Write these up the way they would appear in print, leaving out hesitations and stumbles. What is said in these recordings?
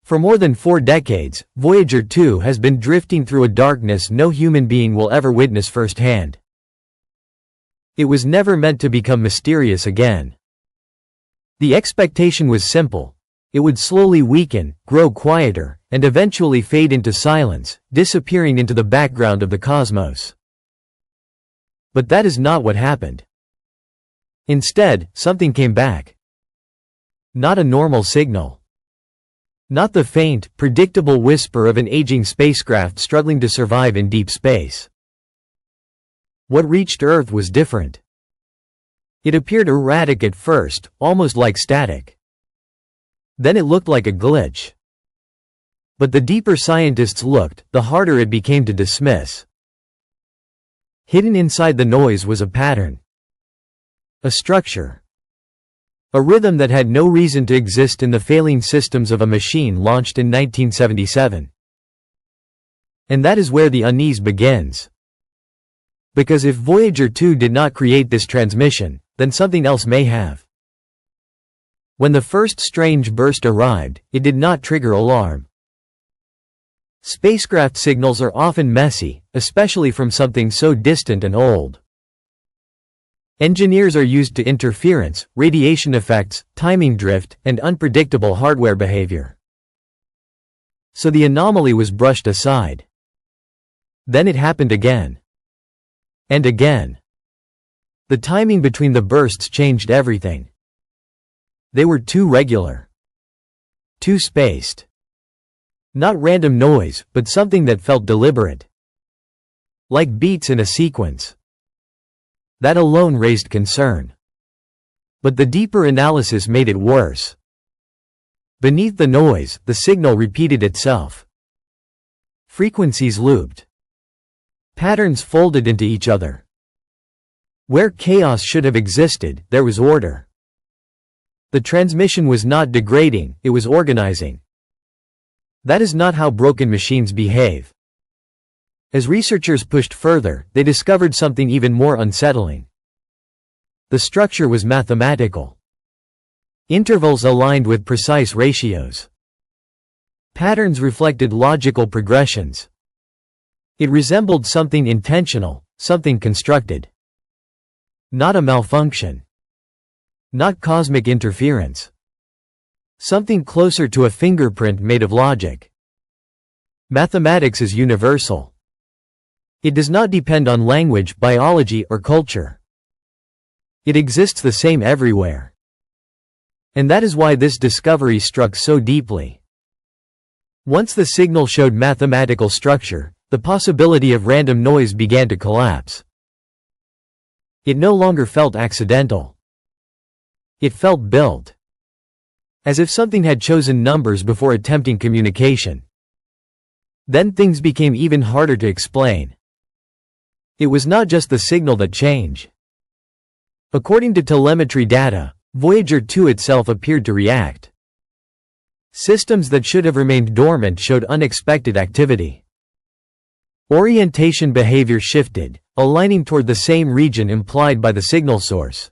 For more than 4 decades, Voyager 2 has been drifting through a darkness no human being will ever witness firsthand. It was never meant to become mysterious again. The expectation was simple. It would slowly weaken, grow quieter, and eventually fade into silence, disappearing into the background of the cosmos. But that is not what happened. Instead, something came back. Not a normal signal. Not the faint, predictable whisper of an aging spacecraft struggling to survive in deep space. What reached Earth was different. It appeared erratic at first, almost like static. Then it looked like a glitch. But the deeper scientists looked, the harder it became to dismiss. Hidden inside the noise was a pattern. A structure. A rhythm that had no reason to exist in the failing systems of a machine launched in 1977. And that is where the unease begins. Because if Voyager 2 did not create this transmission, then something else may have. When the first strange burst arrived, it did not trigger alarm. Spacecraft signals are often messy, especially from something so distant and old. Engineers are used to interference, radiation effects, timing drift, and unpredictable hardware behavior. So the anomaly was brushed aside. Then it happened again. And again. The timing between the bursts changed everything. They were too regular. Too spaced. Not random noise, but something that felt deliberate. Like beats in a sequence. That alone raised concern. But the deeper analysis made it worse. Beneath the noise, the signal repeated itself. Frequencies looped. Patterns folded into each other. Where chaos should have existed, there was order. The transmission was not degrading, it was organizing. That is not how broken machines behave. As researchers pushed further, they discovered something even more unsettling. The structure was mathematical. Intervals aligned with precise ratios. Patterns reflected logical progressions. It resembled something intentional, something constructed. Not a malfunction. Not cosmic interference. Something closer to a fingerprint made of logic. Mathematics is universal. It does not depend on language, biology, or culture. It exists the same everywhere. And that is why this discovery struck so deeply. Once the signal showed mathematical structure, the possibility of random noise began to collapse. It no longer felt accidental. It felt built. As if something had chosen numbers before attempting communication. Then things became even harder to explain. It was not just the signal that changed. According to telemetry data, Voyager 2 itself appeared to react. Systems that should have remained dormant showed unexpected activity. Orientation behavior shifted, aligning toward the same region implied by the signal source.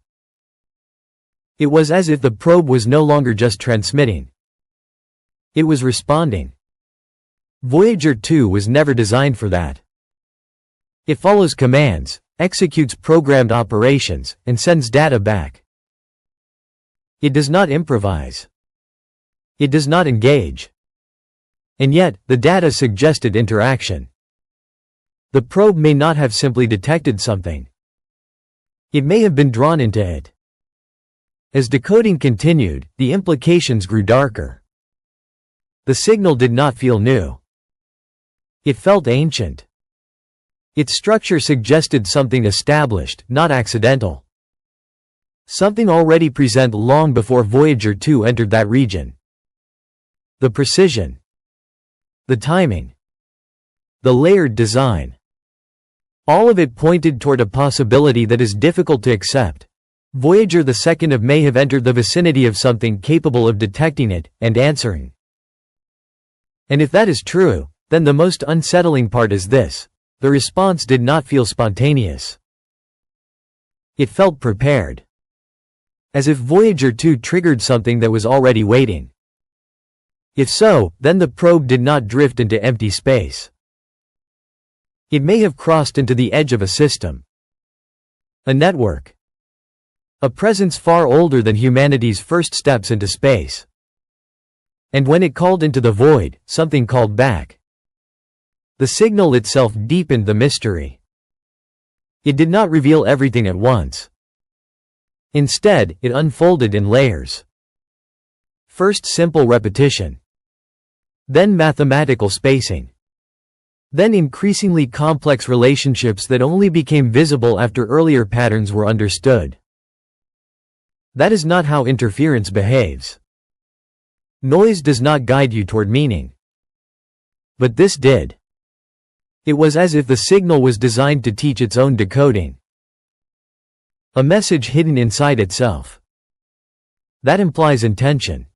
It was as if the probe was no longer just transmitting. It was responding. Voyager 2 was never designed for that. It follows commands, executes programmed operations, and sends data back. It does not improvise. It does not engage. And yet, the data suggested interaction. The probe may not have simply detected something. It may have been drawn into it. As decoding continued, the implications grew darker. The signal did not feel new. It felt ancient. Its structure suggested something established, not accidental. Something already present long before Voyager 2 entered that region. The precision. The timing. The layered design. All of it pointed toward a possibility that is difficult to accept. Voyager 2 may have entered the vicinity of something capable of detecting it, and answering. And if that is true, then the most unsettling part is this. The response did not feel spontaneous. It felt prepared. As if Voyager 2 triggered something that was already waiting. If so, then the probe did not drift into empty space. It may have crossed into the edge of a system. A network. A presence far older than humanity's first steps into space. And when it called into the void, something called back. The signal itself deepened the mystery. It did not reveal everything at once. Instead, it unfolded in layers. First simple repetition. Then mathematical spacing. Then increasingly complex relationships that only became visible after earlier patterns were understood. That is not how interference behaves. Noise does not guide you toward meaning. But this did. It was as if the signal was designed to teach its own decoding. A message hidden inside itself. That implies intention.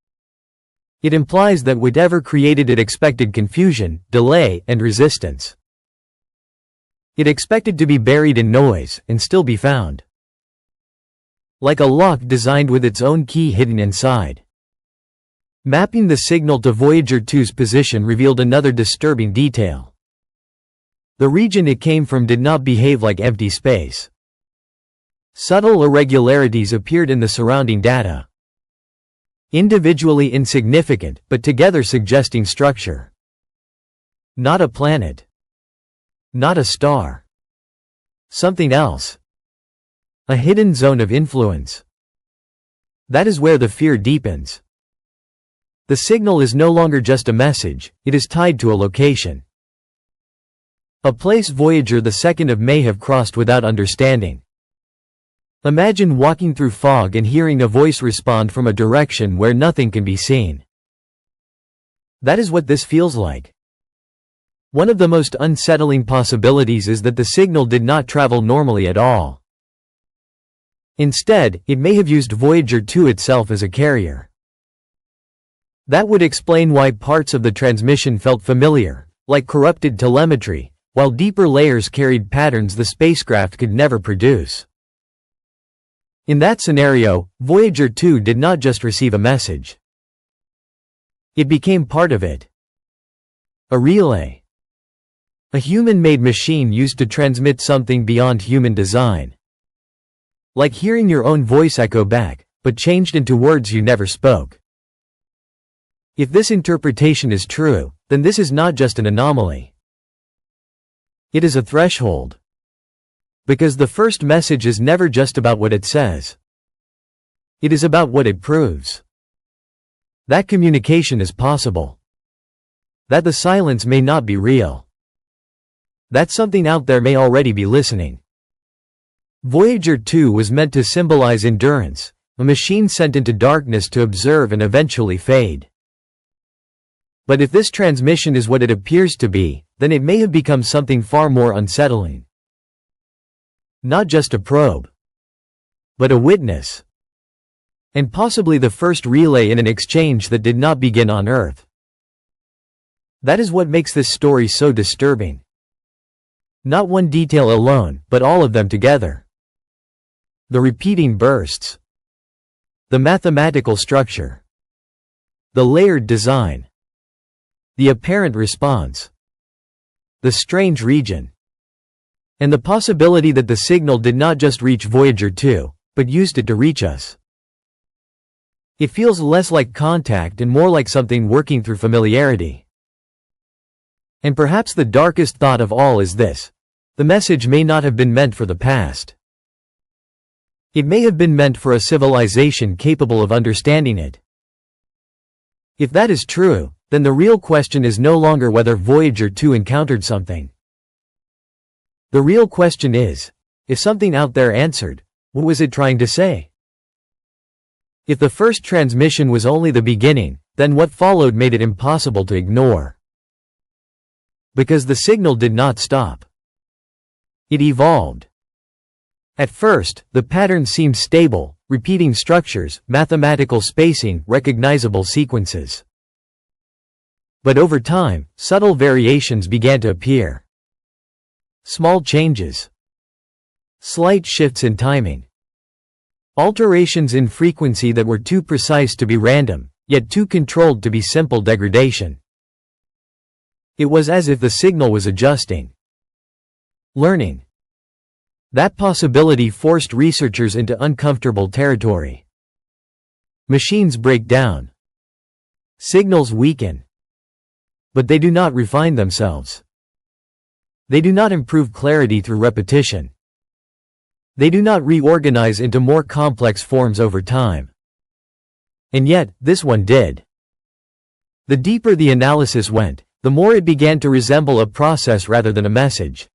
It implies that whatever created it expected confusion, delay, and resistance. It expected to be buried in noise, and still be found. Like a lock designed with its own key hidden inside. Mapping the signal to Voyager 2's position revealed another disturbing detail. The region it came from did not behave like empty space. Subtle irregularities appeared in the surrounding data. Individually insignificant, but together suggesting structure. Not a planet. Not a star. Something else. A hidden zone of influence. That is where the fear deepens. The signal is no longer just a message, it is tied to a location. A place Voyager 2 may have crossed without understanding. Imagine walking through fog and hearing a voice respond from a direction where nothing can be seen. That is what this feels like. One of the most unsettling possibilities is that the signal did not travel normally at all. Instead, it may have used Voyager 2 itself as a carrier. That would explain why parts of the transmission felt familiar, like corrupted telemetry, while deeper layers carried patterns the spacecraft could never produce. In that scenario, Voyager 2 did not just receive a message. It became part of it. A relay. A human-made machine used to transmit something beyond human design. Like hearing your own voice echo back, but changed into words you never spoke. If this interpretation is true, then this is not just an anomaly. It is a threshold. Because the first message is never just about what it says. It is about what it proves. That communication is possible. That the silence may not be real. That something out there may already be listening. Voyager 2 was meant to symbolize endurance, a machine sent into darkness to observe and eventually fade. But if this transmission is what it appears to be, then it may have become something far more unsettling. Not just a probe, but a witness. And possibly the first relay in an exchange that did not begin on Earth. That is what makes this story so disturbing. Not one detail alone, but all of them together. The repeating bursts. The mathematical structure. The layered design. The apparent response. The strange region. And the possibility that the signal did not just reach Voyager 2, but used it to reach us. It feels less like contact and more like something working through familiarity. And perhaps the darkest thought of all is this: the message may not have been meant for the past. It may have been meant for a civilization capable of understanding it. If that is true, then the real question is no longer whether Voyager 2 encountered something. The real question is, if something out there answered, what was it trying to say? If the first transmission was only the beginning, then what followed made it impossible to ignore. Because the signal did not stop. It evolved. At first, the pattern seemed stable, repeating structures, mathematical spacing, recognizable sequences. But over time, subtle variations began to appear. Small changes. Slight shifts in timing. Alterations in frequency that were too precise to be random, yet too controlled to be simple degradation. It was as if the signal was adjusting. Learning. That possibility forced researchers into uncomfortable territory. Machines break down. Signals weaken. But they do not refine themselves. They do not improve clarity through repetition. They do not reorganize into more complex forms over time. And yet, this one did. The deeper the analysis went, the more it began to resemble a process rather than a message.